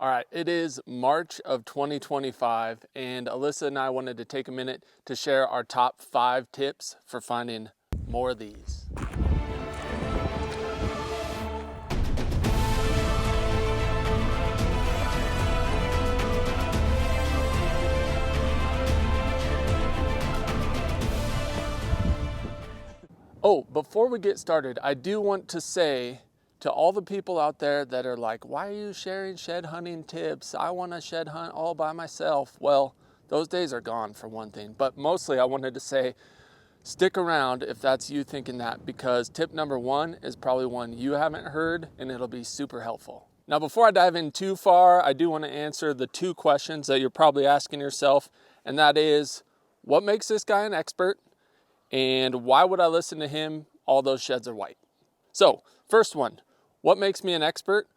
All right, it is March of 2025, and Alyssa and I wanted to take a minute to share our top 5 tips for finding more of these. Oh, before we get started, I do want to say to all the people out there that are like, why are you sharing shed hunting tips? I want to shed hunt all by myself. Well, those days are gone for one thing, but mostly I wanted to say, stick around if that's you thinking that, because tip number 1 is probably one you haven't heard and it'll be super helpful. Now, before I dive in too far, I do want to answer the 2 questions that you're probably asking yourself, and that is, what makes this guy an expert? And why would I listen to him? All those sheds are white. So, first one, what makes me an expert?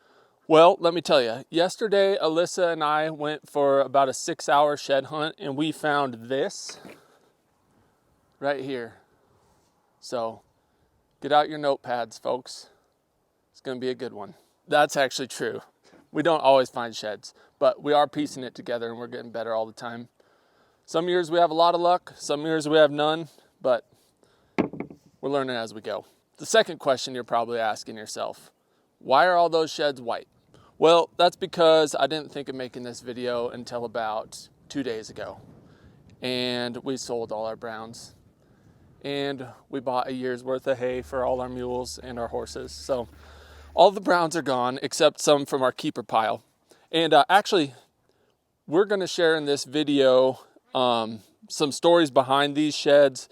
Well, let me tell you, yesterday Alyssa and I went for about a 6-hour shed hunt and we found this right here. So, get out your notepads, folks. It's going to be a good one. That's actually true. We don't always find sheds, but we are piecing it together and we're getting better all the time. Some years we have a lot of luck, some years we have none, but we're learning as we go. The second question you're probably asking yourself, why are all those sheds white? Well, that's because I didn't think of making this video until about 2 days ago. And we sold all our browns. And we bought a year's worth of hay for all our mules and our horses. So all the browns are gone except some from our keeper pile. And actually, we're going to share in this video some stories behind these sheds,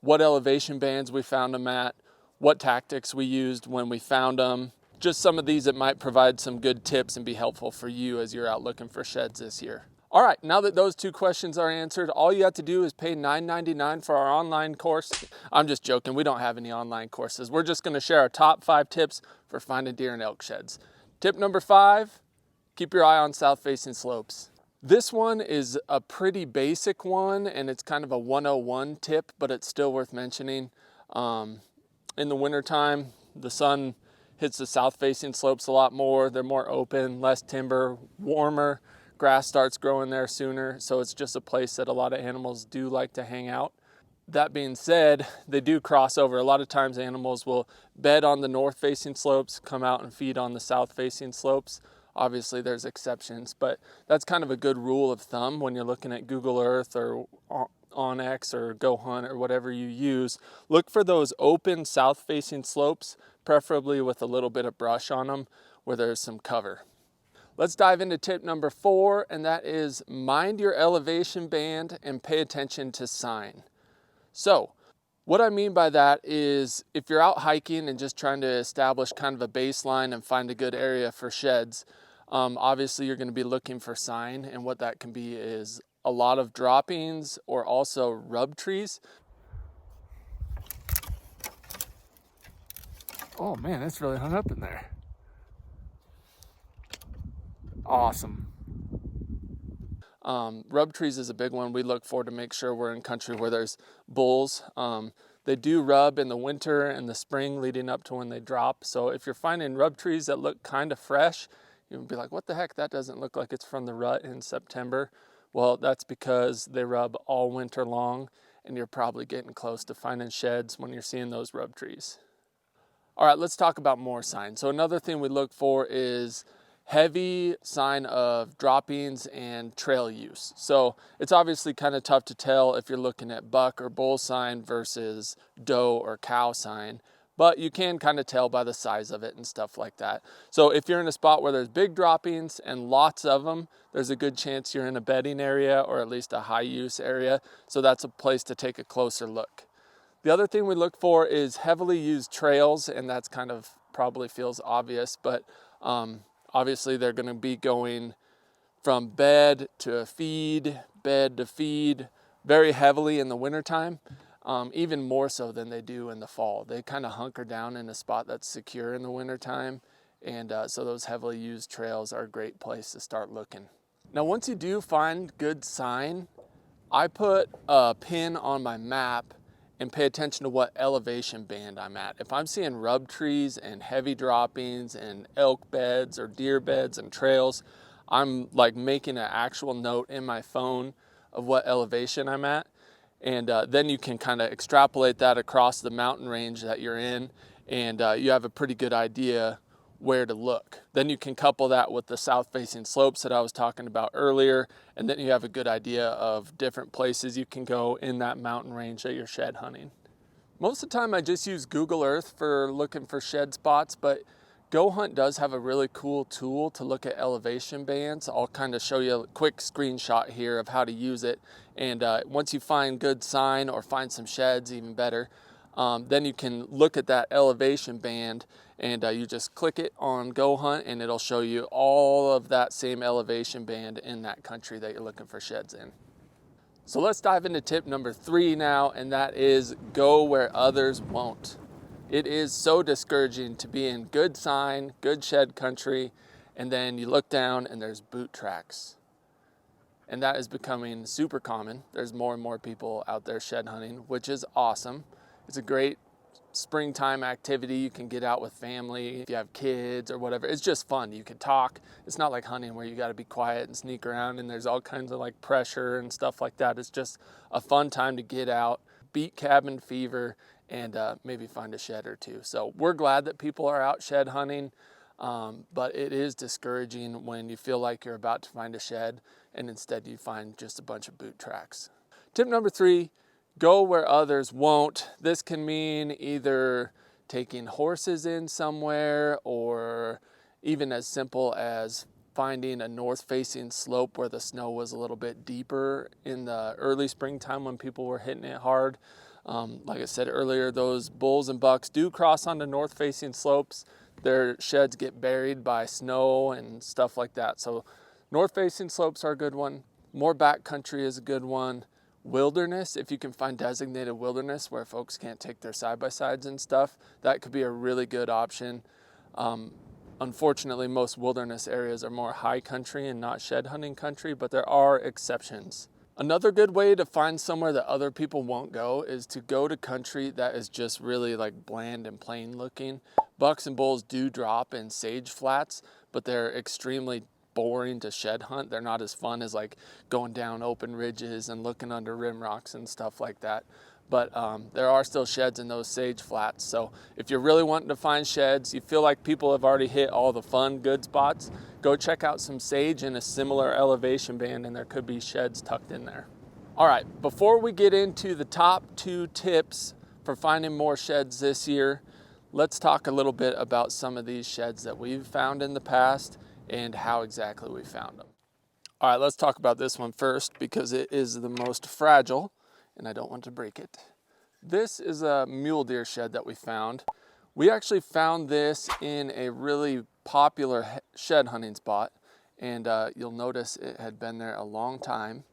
what elevation bands we found them at, what tactics we used when we found them, just some of these that might provide some good tips and be helpful for you as you're out looking for sheds this year. All right, now that those 2 questions are answered, all you have to do is pay $9.99 for our online course. I'm just joking, we don't have any online courses. We're just gonna share our top 5 tips for finding deer and elk sheds. Tip number 5, keep your eye on south-facing slopes. This one is a pretty basic one, and it's kind of a 101 tip, but it's still worth mentioning. In the wintertime, the sun hits the south-facing slopes a lot more. They're more open, less timber, warmer. Grass starts growing there sooner, so it's just a place that a lot of animals do like to hang out. That being said, they do cross over. A lot of times animals will bed on the north-facing slopes, come out and feed on the south-facing slopes. Obviously, there's exceptions, but that's kind of a good rule of thumb when you're looking at Google Earth or Onyx or Go Hunt or whatever you use. Look for those open south-facing slopes, preferably with a little bit of brush on them where there's some cover. Let's dive into tip number 4, and that is mind your elevation band and pay attention to sign. So, what I mean by that is if you're out hiking and just trying to establish kind of a baseline and find a good area for sheds, obviously you're going to be looking for sign, and what that can be is a lot of droppings or also rub trees. Oh man, it's really hung up in there. Awesome. Rub trees is a big one we look for to make sure we're in country where there's bulls. They do rub in the winter and the spring leading up to when they drop. So if you're finding rub trees that look kind of fresh, you'll be like, what the heck, that doesn't look like it's from the rut in September. Well, that's because they rub all winter long, and you're probably getting close to finding sheds when you're seeing those rub trees. All right, let's talk about more signs. So another thing we look for is heavy sign of droppings and trail use. So it's obviously kind of tough to tell if you're looking at buck or bull sign versus doe or cow sign, but you can kind of tell by the size of it and stuff like that. So if you're in a spot where there's big droppings and lots of them, there's a good chance you're in a bedding area or at least a high use area. So that's a place to take a closer look. The other thing we look for is heavily used trails, and that's kind of probably feels obvious, but obviously they're going to be going from bed to feed, very heavily in the wintertime, even more so than they do in the fall. They kind of hunker down in a spot that's secure in the wintertime, and so those heavily used trails are a great place to start looking. Now, once you do find good sign, I put a pin on my map and pay attention to what elevation band I'm at. If I'm seeing rub trees and heavy droppings and elk beds or deer beds and trails, I'm like making an actual note in my phone of what elevation I'm at. And then you can kind of extrapolate that across the mountain range that you're in, and you have a pretty good idea where to look. Then you can couple that with the south facing slopes that I was talking about earlier, and then you have a good idea of different places you can go in that mountain range that you're shed hunting. Most of the time I just use Google Earth for looking for shed spots, but GoHunt does have a really cool tool to look at elevation bands. I'll kind of show you a quick screenshot here of how to use it. And once you find good sign or find some sheds, even better, then you can look at that elevation band, and you just click it on GoHunt and it'll show you all of that same elevation band in that country that you're looking for sheds in. So let's dive into tip number 3 now, and that is go where others won't. It is so discouraging to be in good sign, good shed country, and then you look down and there's boot tracks. And that is becoming super common. There's more and more people out there shed hunting, which is awesome. It's a great springtime activity. You can get out with family if you have kids or whatever. It's just fun. You can talk. It's not like hunting where you got to be quiet and sneak around and there's all kinds of like pressure and stuff like that. It's just a fun time to get out, beat cabin fever, and maybe find a shed or two. So we're glad that people are out shed hunting, but it is discouraging when you feel like you're about to find a shed and instead you find just a bunch of boot tracks. Tip number 3, go where others won't. This can mean either taking horses in somewhere, or even as simple as finding a north-facing slope where the snow was a little bit deeper in the early springtime when people were hitting it hard. Like I said earlier, those bulls and bucks do cross onto north-facing slopes. Their sheds get buried by snow and stuff like that. So north-facing slopes are a good one. More backcountry is a good one. Wilderness, if you can find designated wilderness where folks can't take their side-by-sides and stuff, that could be a really good option. Unfortunately, most wilderness areas are more high country and not shed hunting country, but there are exceptions. Another good way to find somewhere that other people won't go is to go to country that is just really like bland and plain looking. Bucks and bulls do drop in sage flats, but they're extremely boring to shed hunt. They're not as fun as like going down open ridges and looking under rim rocks and stuff like that. But there are still sheds in those sage flats. So if you're really wanting to find sheds, you feel like people have already hit all the fun, good spots, go check out some sage in a similar elevation band, and there could be sheds tucked in there. All right, before we get into the top 2 tips for finding more sheds this year, let's talk a little bit about some of these sheds that we've found in the past and how exactly we found them. All right, let's talk about this one first because it is the most fragile and I don't want to break it. This is a mule deer shed that we found. We actually found this in a really popular shed hunting spot, and you'll notice it had been there a long time.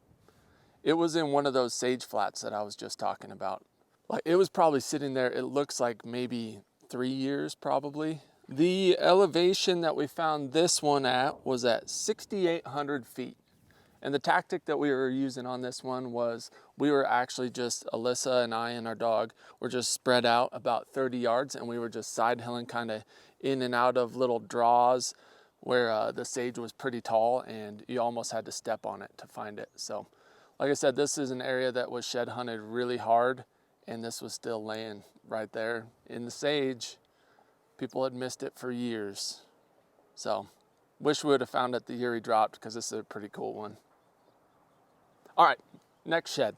It was in one of those sage flats that I was just talking about. Like, it was probably sitting there, it looks like maybe 3 years probably. The elevation that we found this one at was at 6,800 feet. And the tactic that we were using on this one was we were actually just, Alyssa and I and our dog were just spread out about 30 yards, and we were just side hilling kind of in and out of little draws where the sage was pretty tall and you almost had to step on it to find it. So like I said, this is an area that was shed hunted really hard, and this was still laying right there in the sage. People had missed it for years. So wish we would have found it the year he dropped, because this is a pretty cool one. All right, next shed.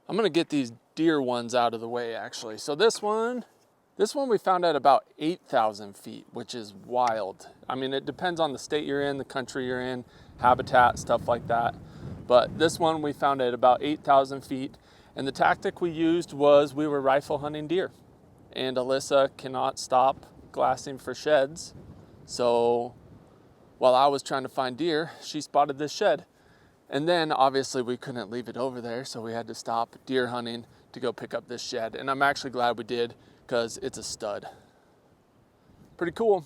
I'm gonna get these deer ones out of the way actually. So this one we found at about 8,000 feet, which is wild. I mean, it depends on the state you're in, the country you're in, habitat, stuff like that. But this one we found at about 8,000 feet. And the tactic we used was we were rifle hunting deer. And Alyssa cannot stop glassing for sheds. So while I was trying to find deer, she spotted this shed. And then obviously we couldn't leave it over there, so we had to stop deer hunting to go pick up this shed. And I'm actually glad we did, because it's a stud. Pretty cool.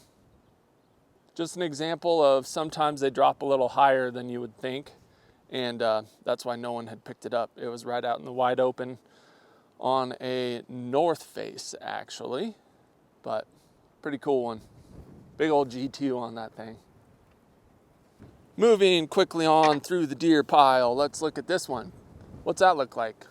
Just an example of sometimes they drop a little higher than you would think, and that's why no one had picked it up. It was right out in the wide open on a north face actually, but pretty cool one. Big old G2 on that thing. Moving quickly on through the deer pile, let's look at this one. What's that look like?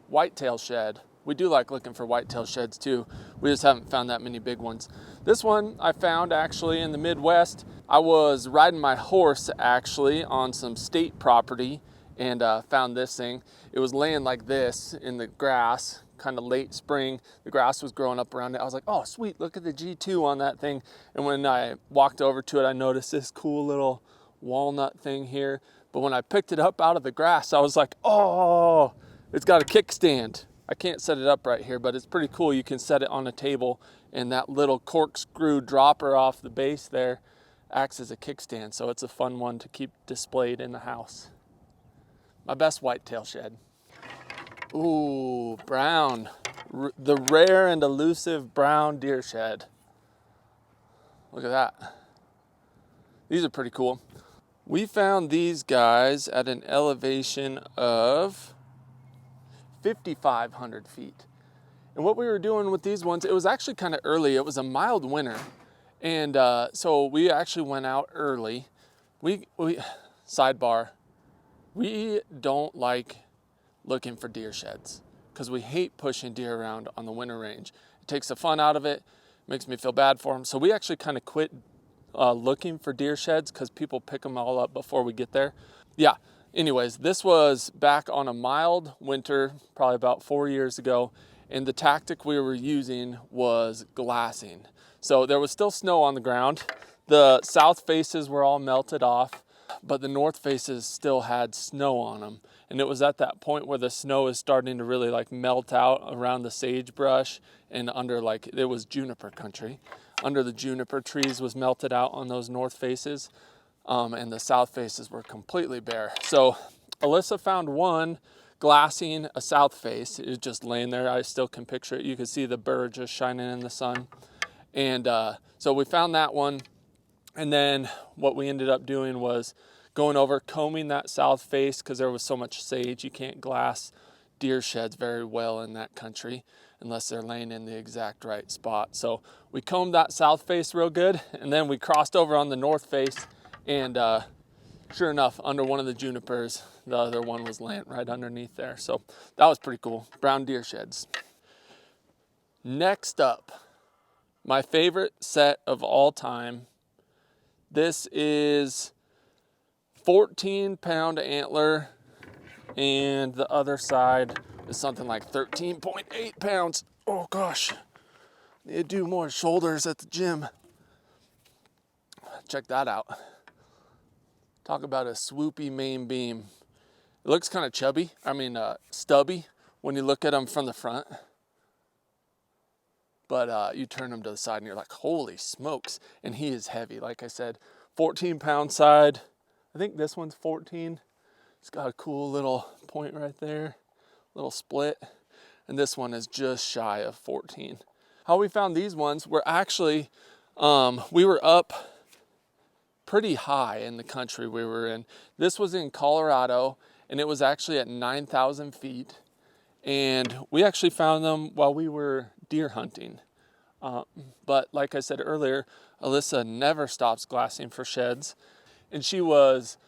Whitetail shed. We do like looking for whitetail sheds too. We just haven't found that many big ones. This one I found actually in the Midwest. I was riding my horse actually on some state property and found this thing. It was laying like this in the grass, kind of late spring. The grass was growing up around it. I was like, oh sweet, look at the G2 on that thing. And when I walked over to it, I noticed this cool little walnut thing here. But when I picked it up out of the grass, I was like, oh, it's got a kickstand. I can't set it up right here, but it's pretty cool. You can set it on a table and that little corkscrew dropper off the base there acts as a kickstand. So it's a fun one to keep displayed in the house. My best whitetail shed. Ooh, brown. The rare and elusive brown deer shed. Look at that. These are pretty cool. We found these guys at an elevation of 5,500 feet. And what we were doing with these ones, it was actually kind of early. It was a mild winter. And so we actually went out early. We sidebar, we don't like looking for deer sheds because we hate pushing deer around on the winter range. It takes the fun out of it, makes me feel bad for them. So we actually kind of quit looking for deer sheds because people pick them all up before we get there. Yeah. Anyways, this was back on a mild winter, probably about 4 years ago, and the tactic we were using was glassing. So there was still snow on the ground. The south faces were all melted off, but the north faces still had snow on them. And it was at that point where the snow is starting to really like melt out around the sagebrush and under like, it was juniper country. Under the juniper trees was melted out on those north faces. And the south faces were completely bare. So Alyssa found one glassing a south face. It was just laying there. I still can picture it. You could see the bird just shining in the sun. And so we found that one. And then what we ended up doing was going over, combing that south face because there was so much sage. You can't glass deer sheds very well in that country unless they're laying in the exact right spot. So we combed that south face real good. And then we crossed over on the north face. And sure enough, under one of the junipers, the other one was laying right underneath there. So that was pretty cool. Brown deer sheds. Next up, my favorite set of all time. This is 14-pound antler, and the other side is something like 13.8 pounds. Oh gosh, need to do more shoulders at the gym. Check that out. Talk about a swoopy main beam. It looks kind of stubby when you look at them from the front. But you turn him to the side and you're like, holy smokes. And he is heavy. Like I said, 14-pound side. I think this one's 14. It's got a cool little point right there, little split. And this one is just shy of 14. How we found these ones were actually, we were up pretty high in the country we were in. This was in Colorado, and it was actually at 9,000 feet. And we actually found them while we were deer hunting. But like I said earlier, Alyssa never stops glassing for sheds. And she was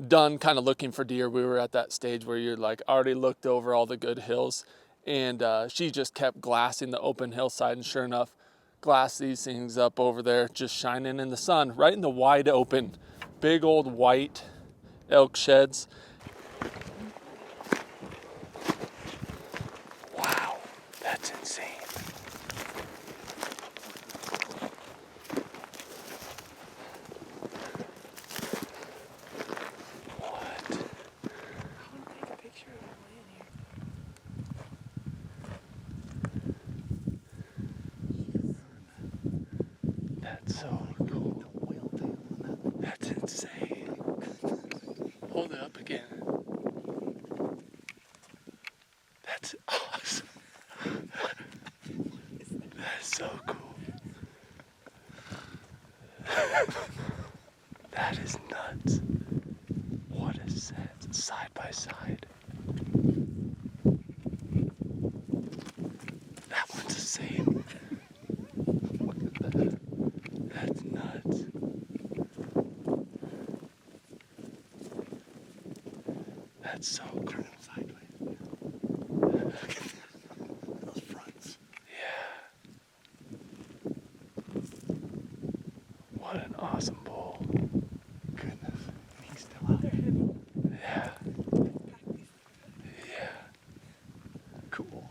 done kind of looking for deer. We were at that stage where you're like already looked over all the good hills. And she just kept glassing the open hillside. And sure enough, glass these things up over there, just shining in the sun, right in the wide open, big old white elk sheds. Wow, that's insane. What? Take a picture of him laying here. That's so cool. That's insane. Hold it up again. That's awesome. That's so cool. That is nuts. What a set, side by side. That's so cool. Turn them sideways. Look at those fronts. Yeah. What an awesome bull. Goodness. And he's still out there. Yeah. Yeah. Cool.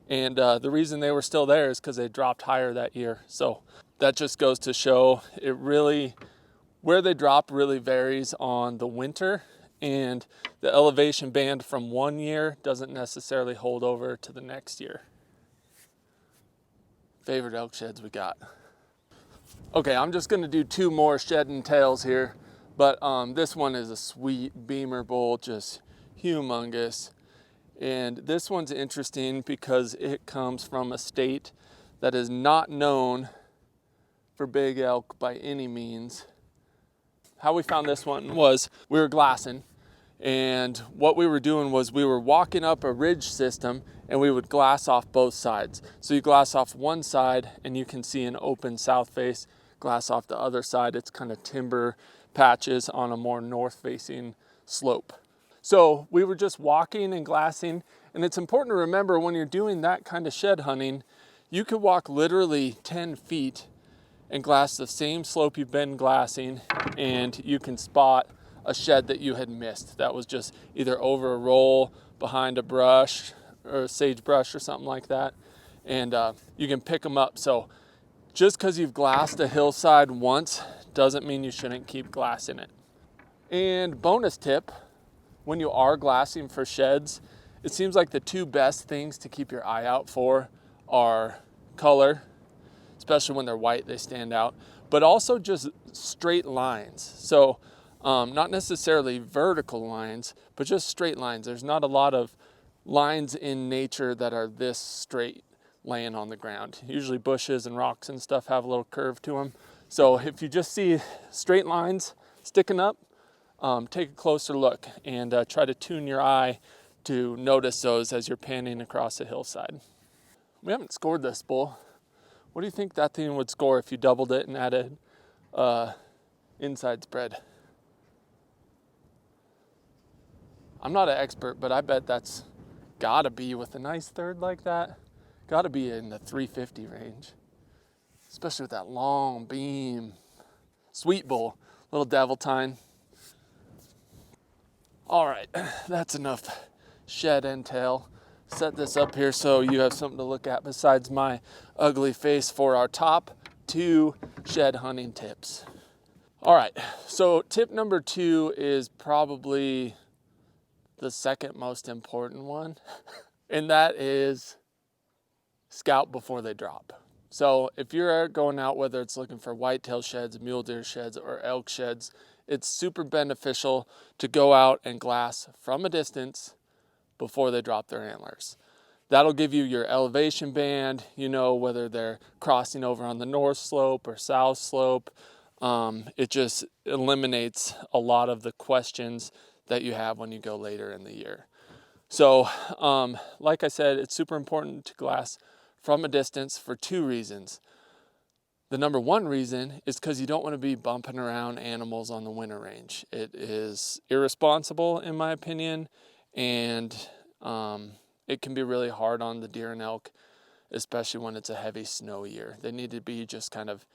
And the reason they were still there is because they dropped higher that year. So that just goes to show it really, where they drop really varies on the winter, and the elevation band from one year doesn't necessarily hold over to the next year. Favorite elk sheds we got. Okay, I'm just gonna do 2 more shed and tails here, but this one is a sweet beamer bull, just humongous. And this one's interesting because it comes from a state that is not known for big elk by any means. How we found this one was we were glassing, and what we were doing was we were walking up a ridge system and we would glass off both sides. So you glass off one side and you can see an open south face, glass off the other side, it's kind of timber patches on a more north facing slope. So we were just walking and glassing, and it's important to remember when you're doing that kind of shed hunting, you could walk literally 10 feet and glass the same slope you've been glassing, and you can spot a shed that you had missed that was just either over a roll, behind a brush or a sagebrush or something like that, and you can pick them up. So just because you've glassed a hillside once doesn't mean you shouldn't keep glassing it. And bonus tip, when you are glassing for sheds, it seems like the 2 best things to keep your eye out for are color, especially when they're white, they stand out, but also just straight lines. So not necessarily vertical lines, but just straight lines. There's not a lot of lines in nature that are this straight laying on the ground. Usually bushes and rocks and stuff have a little curve to them. So if you just see straight lines sticking up, take a closer look and try to tune your eye to notice those as you're panning across a hillside. We haven't scored this bull. What do you think that thing would score if you doubled it and added inside spread? I'm not an expert, but I bet that's gotta be, with a nice third like that, gotta be in the 350 range, especially with that long beam. Sweet bull, little devil tine. All right, that's enough shed and tail. Set this up here so you have something to look at besides my ugly face for our top 2 shed hunting tips. All right, so tip number 2 is probably the second most important one, and that is scout before they drop. So if you're going out, whether it's looking for whitetail sheds, mule deer sheds, or elk sheds, it's super beneficial to go out and glass from a distance before they drop their antlers. That'll give you your elevation band, you know, whether they're crossing over on the north slope or south slope. It just eliminates a lot of the questions that you have when you go later in the year. So, like I said, it's super important to glass from a distance for 2 reasons. The number 1 reason is because you don't want to be bumping around animals on the winter range. It is irresponsible, in my opinion, and it can be really hard on the deer and elk, especially when it's a heavy snow year. They need to be just kind of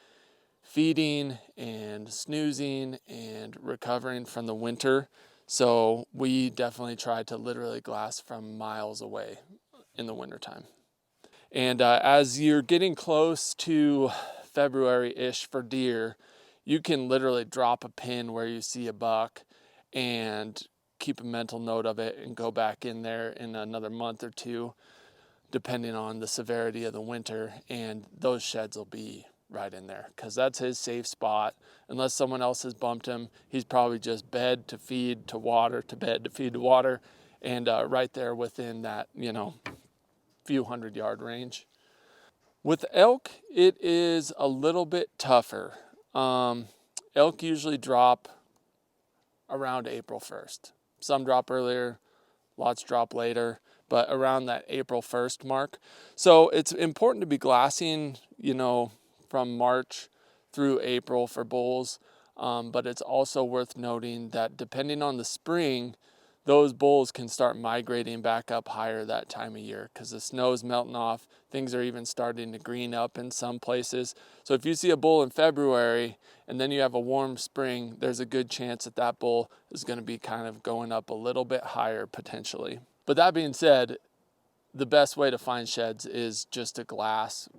feeding and snoozing and recovering from the winter. So we definitely try to literally glass from miles away in the wintertime. And as you're getting close to February-ish for deer, you can literally drop a pin where you see a buck and keep a mental note of it and go back in there in another month or 2, depending on the severity of the winter, and those sheds will be right in there because that's his safe spot. Unless someone else has bumped him, he's probably just bed to feed to water to bed to feed to water, and right there within that, you know, few 100-yard range. With elk, it is a little bit tougher. Elk usually drop around April 1st. Some drop earlier, lots drop later, but around that April 1st mark. So it's important to be glassing, you know, from March through April for bulls. But it's also worth noting that depending on the spring, those bulls can start migrating back up higher that time of year because the snow's melting off. Things are even starting to green up in some places. So if you see a bull in February and then you have a warm spring, there's a good chance that that bull is going to be kind of going up a little bit higher potentially. But that being said, the best way to find sheds is just to glass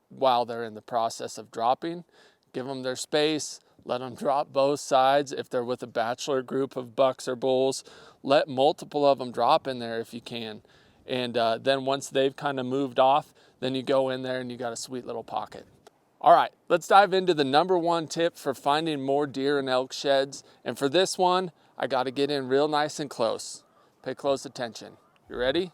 while they're in the process of dropping. Give them their space. Let them drop both sides. If they're with a bachelor group of bucks or bulls, let multiple of them drop in there if you can. And then once they've kind of moved off, then you go in there and you got a sweet little pocket. All right, let's dive into the number one tip for finding more deer and elk sheds. And for this one, I got to get in real nice and close. Pay close attention. You ready?